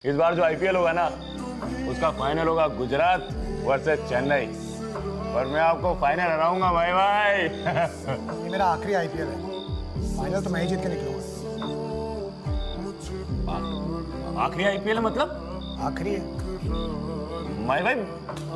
इस बार जो आईपीएल होगा ना, उसका फाइनल होगा गुजरात वर्सेस चेन्नई, और मैं आपको फाइनल हराऊंगा भाई भाई। ये मेरा आखिरी आईपीएल है, फाइनल तो मैं ही जीत के निकलूंगा। आखिरी आईपीएल मतलब? आखिरी है भाई,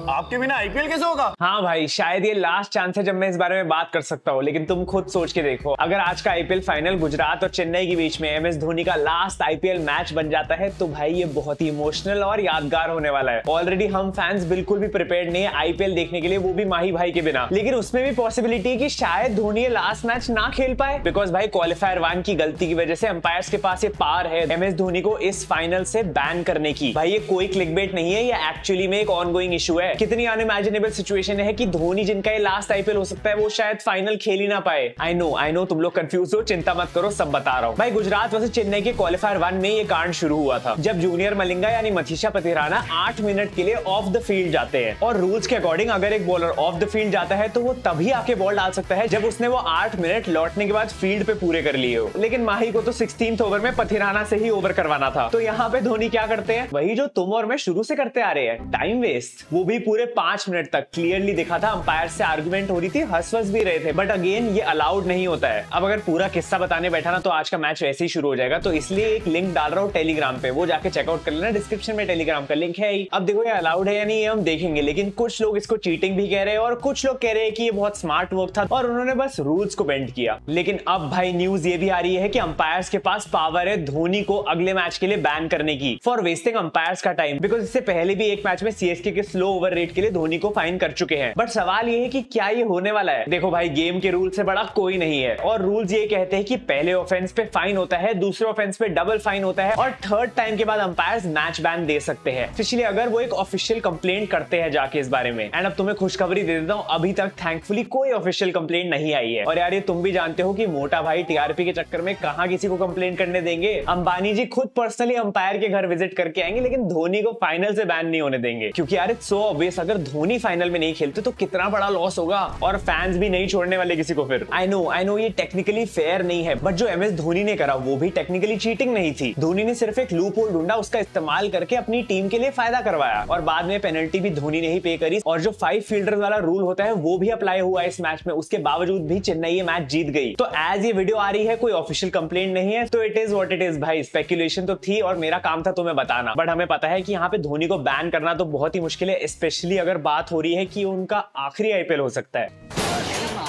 आपके बिना आईपीएल कैसे होगा? हाँ भाई, शायद ये लास्ट चांस है जब मैं इस बारे में बात कर सकता हूँ, लेकिन तुम खुद सोच के देखो, अगर आज का आईपीएल फाइनल गुजरात और चेन्नई के बीच में एमएस धोनी का लास्ट आईपीएल मैच बन जाता है, तो भाई ये बहुत ही इमोशनल और यादगार होने वाला है। ऑलरेडी हम फैंस बिल्कुल भी प्रिपेयर्ड नहीं है आईपीएल देखने के लिए, वो भी माही भाई के बिना। लेकिन उसमें भी पॉसिबिलिटी है कि शायद धोनी ये लास्ट मैच ना खेल पाए, बिकॉज भाई क्वालिफायर 1 की गलती की वजह से अंपायर्स के पास ये पावर है एमएस धोनी को इस फाइनल से बैन करने की। भाई ये कोई क्लिकबेट नहीं है, ये एक्चुअली में एक ऑनगोइंग इशू है। कितनी अनइमेजिनेबल सिचुएशन है कि धोनी जिनका ये लास्ट आईपीएल हो सकता है, वो शायद फाइनल खेल ही ना पाए। आई नो तुम लोग कंफ्यूज हो, चिंता मत करो, सब बता रहा हूँ। भाई गुजरात वर्सेस चेन्नई के क्वालिफायर 1 में ये कांड शुरू हुआ था, जब जूनियर मलिंगा यानी मथीशा पथिराना 8 मिनट के लिए ऑफ द फील्ड जाते हैं। और रूल्स के अकॉर्डिंग अगर एक बॉलर ऑफ द फील्ड जाता है तो वो तभी आके बॉल डाल सकता है जब उसने वो 8 मिनट लौटने के बाद फील्ड पे पूरे कर लिए हो। लेकिन माही को तो 16th ओवर में पथिराना से ही ओवर करवाना था, तो यहाँ पे धोनी क्या करते हैं, वही जो तुम और मैं शुरू से करते आ रहे हैं, टाइम वेस्ट। वो भी पूरे 5 मिनट तक। क्लियरली दिखा था, अंपायर से आर्गुमेंट हो रही थी, हंस भी रहे थे, बट अगेन ये अलाउड नहीं होता है। अब अगर पूरा किस्सा बताने बैठा ना तो आज का मैच वैसे ही शुरू हो जाएगा, तो इसलिए एक लिंक डाल रहा हूँ टेलीग्राम पे, वो जाके चेकआउट कर लेना, डिस्क्रिप्शन में टेलीग्राम का लिंक है ही। अब देखो ये अलाउड है या नहीं हम देखेंगे, लेकिन कुछ लोग इसको चीटिंग भी कह रहे हैं और कुछ लोग कह रहे हैं कि ये बहुत स्मार्ट वर्क था और उन्होंने बस रूल्स को बेंड किया। लेकिन अब भाई न्यूज ये भी आ रही है कि अंपायर्स के पास पावर है धोनी को अगले मैच के लिए बैन करने की, फॉर वेस्टिंग अंपायर्स का टाइम, बिकॉज इससे पहले भी एक मैच में सीएसके के स्लो ओवर रेट के लिए धोनी को फाइन कर चुके हैं। बट सवाल ये है कि क्या ये होने वाला है? देखो भाई, गेम के रूल से बड़ा कोई नहीं है, और रूल्स ये कहते हैं कि पहले ऑफेंस पे फाइन होता है, दूसरे ऑफेंस पे डबल फाइन होता है, और थर्ड टाइम के बाद अंपायर्स मैच बैन दे सकते हैं, स्पेशली अगर वो एक ऑफिशियल कंप्लेंट करते हैं जाके इस बारे में। एंड अब तुम्हें खुशखबरी दे देता हूं, अभी तक थैंकफुली कोई ऑफिशियल कंप्लेंट नहीं आई है। और यार ये तुम भी जानते हो कि मोटा भाई टीआरपी के चक्कर में कहां किसी को कंप्लेंट करने देंगे। अंबानी जी खुद पर्सनली अंपायर के घर विजिट करके आएंगे, लेकिन धोनी को फाइनल से बैन नहीं होने देंगे, क्योंकि यार इट्स सो ऑब्वियस, अगर धोनी फाइनल में नहीं खेलते तो कितना बड़ा लॉस होगा, और फैंस भी नहीं छोड़ने वाले किसी को फिर। आई नो ये टेक्निकली फेयर नहीं है, बट जो एमएस धोनी ने करा वो भी टेक्निकली चीटिंग नहीं थी। धोनी ने सिर्फ एक लूप होल ढूंढा, उसका इस्तेमाल करके अपनी टीम के लिए फायदा करवाया, और बाद में पेनल्टी भी धोनी ने ही पे करी। और जो 5 फील्डर्स वाला रूल होता है वो भी अप्लाई हुआ इस मैच में, उसके बावजूद भी चेन्नई ये मैच जीत गई। तो एज ये वीडियो आ रही है, कोई ऑफिशियल कंप्लेंट नहीं है, तो it is what it is भाई। स्पेकुलेशन तो थी और मेरा काम था तुम्हें बताना, बट हमें पता है कि यहाँ पे धोनी को बैन करना तो बहुत ही मुश्किल है, स्पेशली अगर बात हो रही है कि उनका आखिरी आईपीएल हो सकता है।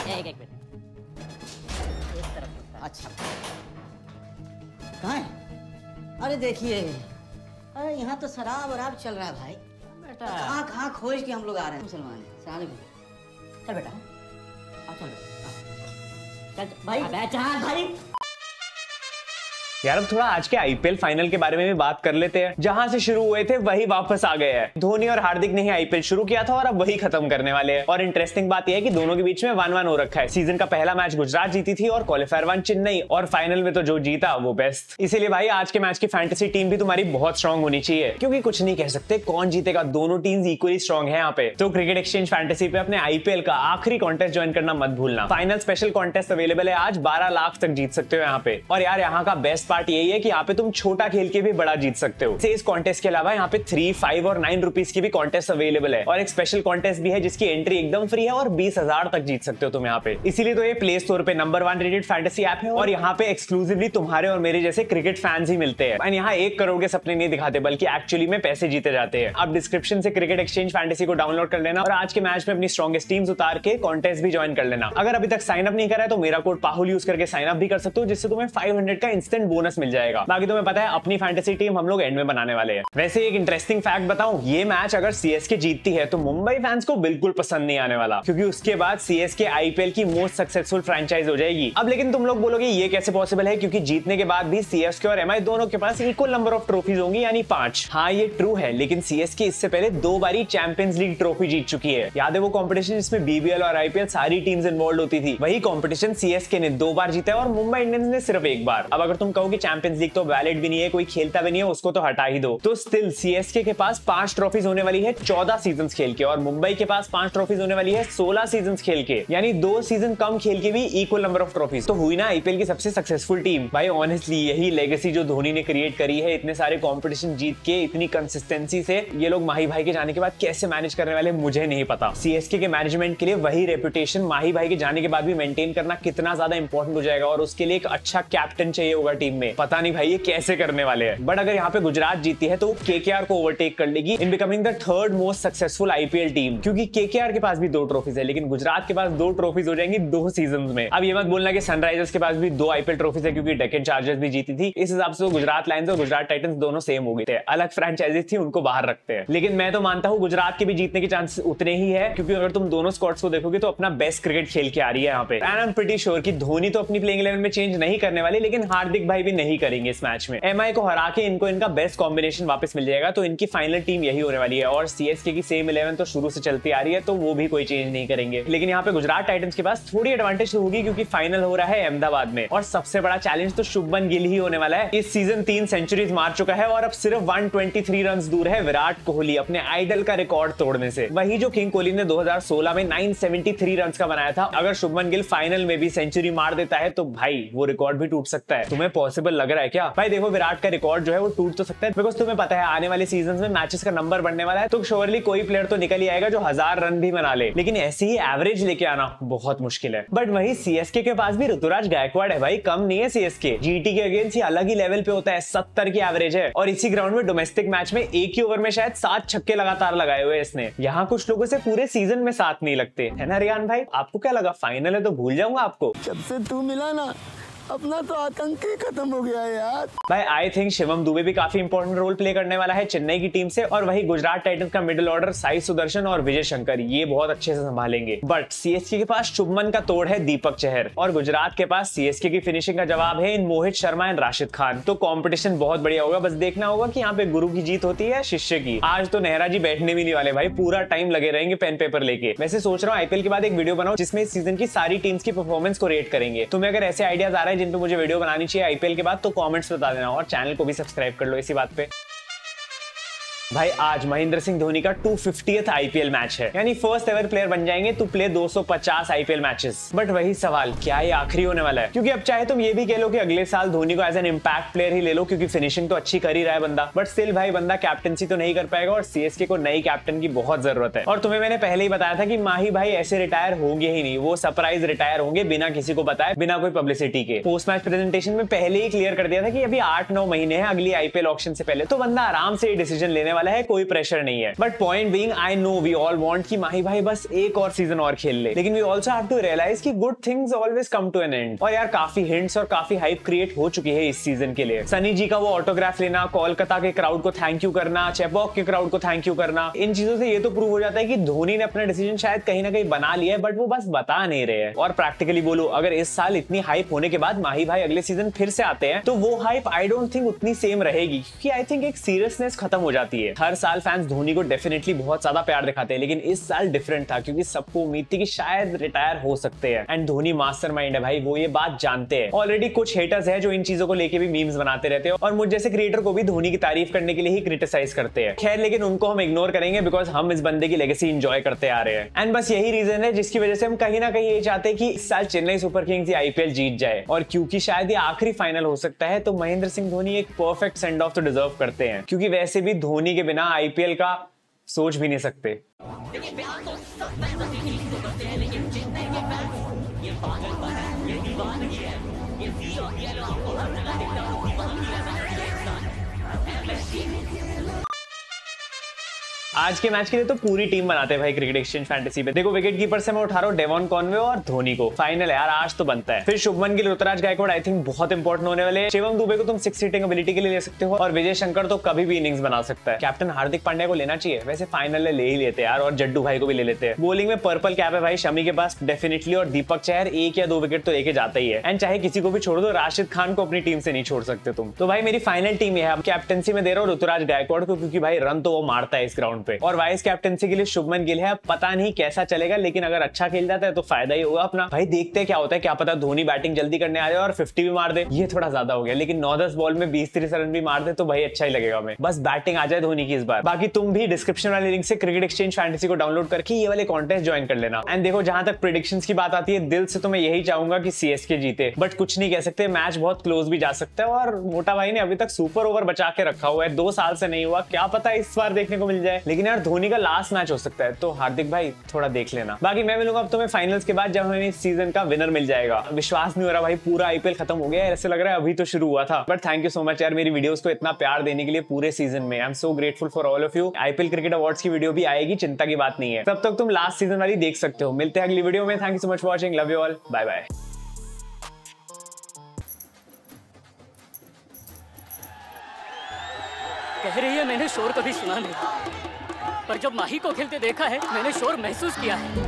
एक मिनट, अच्छा कहाँ है? अरे देखिए, अरे यहाँ तो शराब वराब चल रहा है भाई। बेटा कहाँ कहाँ खोज के हम लोग आ रहे हैं। मुसलमान है, चल बेटा, चल बेटा, चल भाई, बैठ भाई। यार अब थोड़ा आज के आईपीएल फाइनल के बारे में भी बात कर लेते हैं। जहां से शुरू हुए थे वही वापस आ गए हैं। धोनी और हार्दिक ने ही आईपीएल शुरू किया था और अब वही खत्म करने वाले हैं। और इंटरेस्टिंग बात यह है कि दोनों के बीच में 1-1 हो रखा है। सीजन का पहला मैच गुजरात जीती थी और क्वालिफायर 1 चेन्नई, और फाइनल में तो जो जीता वो बेस्ट। इसीलिए भाई आज के मैच की फैंटेसी टीम भी तुम्हारी बहुत स्ट्रॉन्ग होनी चाहिए, क्योंकि कुछ नहीं कह सकते कौन जीतेगा, दोनों टीम्स इक्वली स्ट्रॉन्ग है यहाँ पे। तो क्रिकेट एक्सचेंज फैंटेसी पे अपने आईपीएल का आखिरी कॉन्टेस्ट ज्वाइन करना मत भूलना। फाइनल स्पेशल कॉन्टेस्ट अवेलेबल है, आज 12 लाख तक जीत सकते हो यहाँ पे। और यार यहाँ का बेस्ट पार्ट यही है कि पे तुम छोटा खेल के भी बड़ा जीत सकते हो। इस कॉन्टेस्ट के अलावा यहाँ पे 3, 5 और 9 रुपीज की भी कॉन्टेस्ट अवेलेबल है, और एक स्पेशल कॉन्टेस्ट भी है जिसकी एंट्री एकदम फ्री है और 20,000 तक जीत सकते हो तुम यहाँ पे। इसीलिए तो ये प्ले स्टोर पे नंबर 1 रेटेड फैंटेसी ऐप है, और यहाँ पे एक्सक्लूसिवली तुम्हारे और मेरे जैसे क्रिकेट फैंस ही मिलते हैं। यहाँ 1 करोड़ के सपने नहीं दिखाते, बल्कि एक्चुअली में पैसे जीते जाते हैं। आप डिस्क्रिप्शन से क्रिकेट एक्सचेंज फैंटेसी को डाउनलोड कर लेना, और आज के मैच में अपनी स्ट्रॉन्गेस्ट टीम्स उतार के कॉन्टेस्ट भी ज्वाइन कर लेना। अगर अभी तक साइन अप नहीं करा है तो मेरा कोड पाहुल यूज करके साइन अप भी कर सकते हो, जिससे तुम्हें 500 का इंस्टेंट बोनस मिल जाएगा। बाकी तुम्हें पता है अपनी फैंटेसी टीम हम लोग एंड में बनाने वाले हैं। वैसे एक इंटरेस्टिंग फैक्ट बताऊं, ये मैच अगर सीएसके जीतती है तो मुंबई फैंस को बिल्कुल पसंद नहीं आने वाला, क्योंकि उसके बाद सीएसके आईपीएल की मोस्ट सक्सेसफुल फ्रेंचाइज हो जाएगी। अब लेकिन तुम लोग बोलोगे ये कैसे पॉसिबल है, क्योंकि जीतने के बाद भी सीएसके और एमआई दोनों के पास इक्वल नंबर ऑफ ट्रॉफीज होंगी, यानी 5। हाँ ये ट्रू है, लेकिन सीएसके इससे पहले 2 बारी चैंपियंस लीग ट्रॉफी जीत चुकी है। याद है वो कंपटीशन जिसमें बीबीएल और आईपीएल सारी टीम्स इन्वॉल्व होती थी? वही कंपटीशन सीएसके ने 2 बार जीता है और मुंबई इंडियंस ने सिर्फ 1 बार। अब अगर तुम कहो हो कि चैंपियंस लीग तो वैलिड भी नहीं है, कोई खेलता भी नहीं है, उसको तो हटा ही दो, तो स्टिल सीएसके के पास 5 ट्रॉफीज होने वाली है 14 सीजन खेल के, और मुंबई के पास 5 ट्रॉफीज होने वाली है 16 सीजन खेल के, यानी 2 सीजन कम खेल के भी इक्वल नंबर ऑफ ट्रॉफीज। तो हुई ना आईपीएल की सबसे सक्सेसफुल टीम। भाई ऑनेस्टली यही लेगेसी जो धोनी ने क्रिएट करी है, इतने सारे कॉम्पिटिशन जीत के इतनी कंसिस्टेंसी से, ये लोग माही भाई के जाने के बाद कैसे मैनेज करने वाले मुझे नहीं पता। सीएसके के मैनेजमेंट के लिए वही रेपुटेशन माही भाई के जाने के बाद भी मेंटेन करना कितना ज्यादा इंपॉर्टेंट हो जाएगा, और उसके लिए एक अच्छा कैप्टन चाहिए होगा टीम में। पता नहीं भाई ये कैसे करने वाले हैं, बट अगर यहाँ पे गुजरात जीती है तो वो केकेआर को ओवरटेक कर लेगी in becoming the 3rd most successful IPL team, क्योंकि केकेआर के पास भी 2 ट्रॉफीज है, लेकिन गुजरात के पास 2 ट्रॉफीज हो जाएंगी 2 सीजन में। अब ये मत बोलना कि सनराइजर्स के पास भी 2 आईपीएल ट्रॉफीज है, क्योंकि डेक्कन चार्जर्स भी जीती थी। इस हिसाब से तो गुजरात लायंस और गुजरात टाइटंस दोनों सेम हो गए थे, अलग फ्रेंचाइजीज थी, उनको बाहर रखते हैं। लेकिन मैं तो मानता हूँ गुजरात के भी जीतने के चांस उतने ही है, क्योंकि अगर तुम दोनों स्क्वाड्स को देखोगे तो अपना बेस्ट क्रिकेट खेल के आ रही है यहाँ पे। And I am pretty sure कि धोनी तो अपनी प्लेइंग 11 में चेंज नहीं करने वाले, लेकिन हार्दिक भाई भी नहीं करेंगे इस मैच में। एमआई को हरा के इनको इनका बेस्ट कॉम्बिनेशन वापस मिल जाएगा, तो इनकी फाइनल टीम यही होने वाली है। और सीएसके की सेम 11 तो शुरू से चलती आ रही है, तो वो भी कोई चेंज नहीं करेंगे। लेकिन यहाँ पे गुजरात टाइटंस के पास थोड़ी एडवांटेज होगी, क्योंकि फाइनल हो रहा है अहमदाबाद में, और सबसे बड़ा चैलेंज तो शुभमन गिल ही होने वाला है। इस सीजन 3 सेंचुरीज मार चुका है, और अब सिर्फ 123 रन दूर है विराट कोहली अपने आइडल का रिकॉर्ड तोड़ने से। वही जो किंग कोहली ने 2016 में 973 रन का बनाया था, अगर शुभमन गिल फाइनल में भी सेंचुरी मार देता है तो भाई वो रिकॉर्ड भी टूट सकता है। तुम्हें पॉसिबल लग रहा है क्या? भाई देखो विराट का रिकॉर्ड जो है वो टूट तो सकता है, बिकॉज तुम्हें पता है आने वाले सीजन में मैचेस का नंबर बढ़ने वाला है, तो श्योरली कोई प्लेयर तो निकल ही आएगा जो 1000 रन भी बना ले, लेकिन ऐसे ही एवरेज लेके आना बहुत मुश्किल है। बट वही सीएसके के पास भी ऋतुराज गायकवाड़ है भाई, कम नहीं है सीएसके। जीटी के अगेंस्ट ही अलग ही लेवल पे होता है, 70 की एवरेज है, और इसी ग्राउंड में डोमेस्टिक मैच में एक ही ओवर में शायद 7 छक्के लगातार लगाए हुए इसने। यहाँ कुछ लोगों से पूरे सीजन में 7 नहीं लगते, है ना रियान भाई? आपको क्या लगा फाइनल है तो भूल जाऊंगा आपको? जब से तू मिला ना अपना तो आतंक ही खत्म हो गया है यार। भाई आई थिंक शिवम दुबे भी काफी इंपॉर्टेंट रोल प्ले करने वाला है चेन्नई की टीम से, और वही गुजरात टाइटंस का मिडिल ऑर्डर साई सुदर्शन और विजय शंकर ये बहुत अच्छे से संभालेंगे। बट सीएसके के पास शुभमन का तोड़ है दीपक चहर, और गुजरात के पास सीएसके की फिनिशिंग का जवाब है इन मोहित शर्मा एंड राशिद खान। तो कॉम्पिटिशन बहुत बढ़िया होगा, बस देखना होगा कि यहाँ पे गुरु की जीत होती है शिष्य की। आज तो नेहरा जी बैठने भी नहीं वाले भाई, पूरा टाइम लगे रहेंगे पेन पेपर लेके। वैसे सोच रहा हूँ आईपीएल के बाद एक वीडियो बनाऊं जिसमें इस सीजन की सारी टीम्स की परफॉर्मेंस को रेट करेंगे। तुम्हें अगर ऐसे आइडियाज आ रहे हैं जिन पे मुझे वीडियो बनानी चाहिए आईपीएल के बाद, तो कमेंट्स बता देना, और चैनल को भी सब्सक्राइब कर लो इसी बात पे। भाई आज महेंद्र सिंह धोनी का 250th आईपीएल मैच है, यानी फर्स्ट एवर प्लेयर बन जाएंगे to play 250 IPL matches. But वही सवाल, क्या ये आखिरी होने वाला है? क्योंकि अब चाहे तुम ये भी कह लो कि अगले साल धोनी को एज एन इंपैक्ट प्लेयर ही ले लो, क्योंकि फिनिशिंग तो अच्छी कर ही रहा है बंदा, बट स्टिल भाई बंदा कैप्टनसी तो नहीं कर पाएगा, और सीएसके को नई कैप्टन की बहुत जरूरत है। और तुम्हें मैंने पहले ही बताया था कि माही भाई ऐसे रिटायर होंगे ही नहीं, वो सरप्राइज रिटायर होंगे बिना किसी को बताए, बिना कोई पब्लिसिटी के। पोस्ट मैच प्रेजेंटेशन में पहले ही क्लियर कर दिया था कि अभी 8-9 महीने हैं अगली आईपीएल ऑक्शन से पहले, तो बंदा आराम से डिसीजन लेने वाला है, कोई प्रेशर नहीं है। But point being, I know we all want कि माही भाई बस एक और सीजन और खेल ले, लेकिन we also have to realize कि good things always come to an end. और यार काफी हिंट्स और काफी हाइप क्रिएट हो चुकी है इस सीजन के लिए। सनी जी का वो ऑटोग्राफ लेना, कोलकाता के क्राउड को थैंक यू करना, चेपॉक के क्राउड को थैंक यू करना, इन चीजों से ये तो प्रूव हो जाता है कि धोनी ने अपना डिसीजन शायद कहीं ना कहीं बना लिया है, बट वो बस बता नहीं रहे हैं। और प्रैक्टिकली बोलो, अगर इस साल इतनी हाइप होने के बाद माही भाई अगले सीजन फिर से आते हैं, तो वो हाइप आई डोंट थिंक उतनी सेम रहेगी, क्योंकि आई थिंक एक सीरियसनेस खत्म हो जाती है। हर साल फैंस धोनी को डेफिनेटली बहुत ज्यादा प्यार दिखाते हैं, लेकिन इस साल डिफरेंट था, क्योंकि सबको उम्मीद थी कि शायद रिटायर हो सकते हैं। एंड धोनी मास्टरमाइंड है भाई, वो ये बात जानते हैं। ऑलरेडी कुछ हेटर्स हैं जो इन चीजों को लेके भी मीम्स बनाते रहते हैं, और मुझ जैसे क्रिएटर को भी धोनी की तारीफ करने के लिए ही क्रिटिसाइज करते हैं। खैर, लेकिन उनको हम इग्नोर करेंगे, बिकॉज हम इस बंदे की लेगेसी एंजॉय करते आ रहे हैं। एंड बस यही रीजन है जिसकी वजह से हम कहीं ना कहीं ये चाहते हैं कि इस साल चेन्नई सुपर किंग्स आईपीएल जीत जाए, और क्योंकि शायद ये आखिरी फाइनल हो सकता है, तो महेंद्र सिंह धोनी एक परफेक्ट सेंड ऑफ तो डिजर्व करते हैं, क्योंकि वैसे भी धोनी के बिना आईपीएल का सोच भी नहीं सकते। आज के मैच के लिए तो पूरी टीम बनाते हैं भाई क्रिकेट एक्सचेंज फैंटेसी पे। देखो विकेट कीपर से मैं उठा रहा हूँ डेवॉन कॉनवे और धोनी को। फाइनल है यार, आज तो बनता है। फिर शुभमन गिल, ऋतुराज गायकवाड़ आई थिंक बहुत इंपॉर्टेंट होने वाले हैं। शिवम दुबे को तुम 6 हिटिंग एबिलिटी के लिए ले सकते हो, और विजय शंकर तो कभी भी इनिंग्स बना सकता है। कैप्टन हार्दिक पांड्या को लेना चाहिए, वैसे फाइनल ले ही लेते हैं यार, और जड्डू भाई को भी ले लेते हैं। बॉलिंग में पर्पल कैप है भाई शमी के पास डेफिनेटली, और दीपक चहर 1 या 2 विकेट तो लेके जाता ही है। एंड चाहे किसी को भी छोड़ दो, राशिद खान को अपनी टीम से नहीं छोड़ सकते तुम। तो भाई मेरी फाइनल टीम है, अब कैप्टनसी में दे रहा हूँ ऋतुराज गायकवाड़ को, क्योंकि भाई रन तो वो मारता है इस ग्राउंड हम पे। और वाइस कैप्टनसी के लिए शुभमन गिल है, पता नहीं कैसा चलेगा, लेकिन अगर अच्छा खेल जाता है तो फायदा ही होगा अपना। भाई देखते हैं क्या होता है, क्या पता धोनी बैटिंग जल्दी करने आ जाए और 50 भी मार दे। ये थोड़ा ज्यादा हो गया, लेकिन 9-10 बॉल में 20-30 रन भी मार दे तो भाई अच्छा ही लगेगा हमें। बस बैटिंग आ जाए धोनी की इस बार। बाकी तुम भी डिस्क्रिप्शन वाले लिंक से क्रिकेट एक्सचेंज फैंटेसी को डाउनलोड करके ये वाले कॉन्टेस्ट ज्वाइन कर लेना। एंड देखो, जहां तक प्रेडिक्शंस की बात आती है, दिल से तो मैं यही चाहूंगा कि सीएसके जीते, बट कुछ नहीं कह सकते, मैच बहुत क्लोज भी जा सकता है। और मोटा भाई ने अभी तक सुपर ओवर बचा के रखा हुआ है, 2 साल से नहीं हुआ, क्या पता इस बार देखने को मिल जाए। लेकिन यार धोनी का लास्ट मैच हो सकता है, तो हार्दिक भाई थोड़ा देख लेना। बाकी मैं मिलूंगा अब तुम्हें फाइनल्स के बाद, जब हमें इस सीजन का विनर मिल जाएगा। विश्वास नहीं हो रहा भाई, पूरा आईपीएल खत्म हो गया है, ऐसे लग रहा है अभी तो शुरू हुआ था। But thank you so much यार मेरी वीडियोस को इतना प्यार देने के लिए पूरे सीजन में। I am so grateful for all of you. IPL cricket awards की वीडियो भी आएगी, चिंता की बात नहीं है, तब तक तुम लास्ट सीजन वाली देख सकते हो। मिलते हैं अगली वीडियो में। Thank you so much for watching, love you all, bye bye. कह रही है मैंने शोर कभी सुना नहीं, पर जब माही को खेलते देखा है मैंने शोर महसूस किया है।